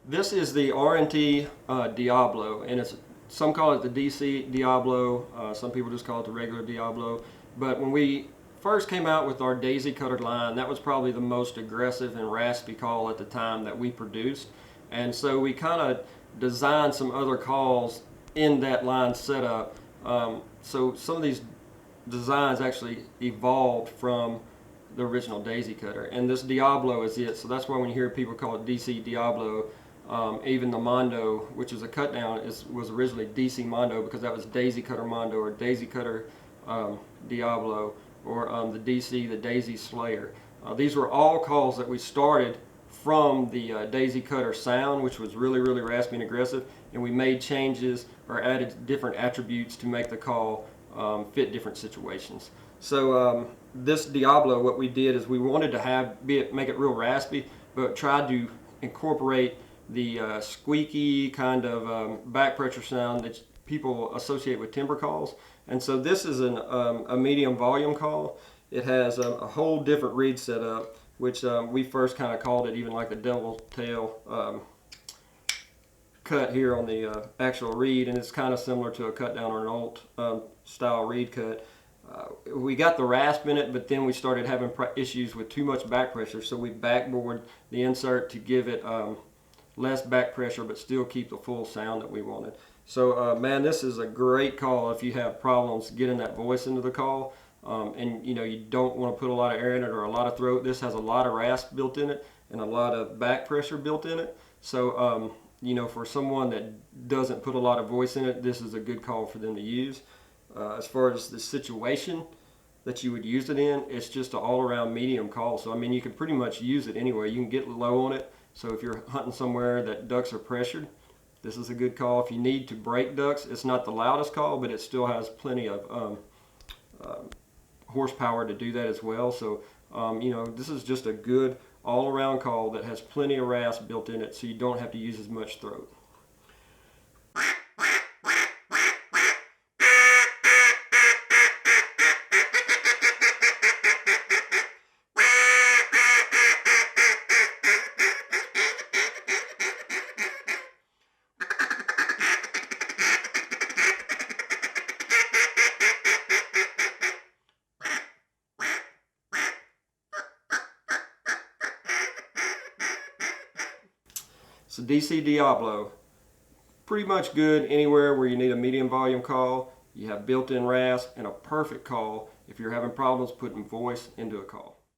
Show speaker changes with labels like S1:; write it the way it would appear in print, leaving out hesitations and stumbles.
S1: This is the RNT Diablo, and some call it the DC Diablo, some people just call it the regular Diablo. But when we first came out with our daisy cutter line, that was probably the most aggressive and raspy call at the time that we produced. And so we kind of designed some other calls in that line setup. So some of these designs actually evolved from the original daisy cutter, and this Diablo is it. So that's why when you hear people call it DC Diablo, even the Mondo, which is a cut down, was originally DC Mondo because that was daisy cutter Mondo or daisy cutter Diablo, or the DC, the Daisy Slayer. These were all calls that we started from the daisy cutter sound, which was really, really raspy and aggressive, and we made changes or added different attributes to make the call fit different situations. So this Diablo, what we did is we wanted to make it real raspy, but tried to incorporate the squeaky kind of back pressure sound that people associate with timber calls. And so this is a medium volume call. It has a whole different reed setup, which we first kind of called it even like the devil's tail cut here on the actual reed, and it's kind of similar to a cut down or an alt style reed cut. We got the rasp in it, but then we started having issues with too much back pressure, so we backbored the insert to give it less back pressure but still keep the full sound that we wanted. So man, this is a great call if you have problems getting that voice into the call, and you don't want to put a lot of air in it or a lot of throat. This has a lot of rasp built in it and a lot of back pressure built in it. So for someone that doesn't put a lot of voice in it, this is a good call for them to use. As far as the situation that you would use it in, it's just an all-around medium call. So I mean, you can pretty much use it anywhere. You can get low on it. So if you're hunting somewhere that ducks are pressured, this is a good call. If you need to break ducks, it's not the loudest call, but it still has plenty of horsepower to do that as well. So this is just a good all-around call that has plenty of rasp built in it, so you don't have to use as much throat. So DC Diablo, pretty much good anywhere where you need a medium volume call. You have built-in rasp and a perfect call if you're having problems putting voice into a call.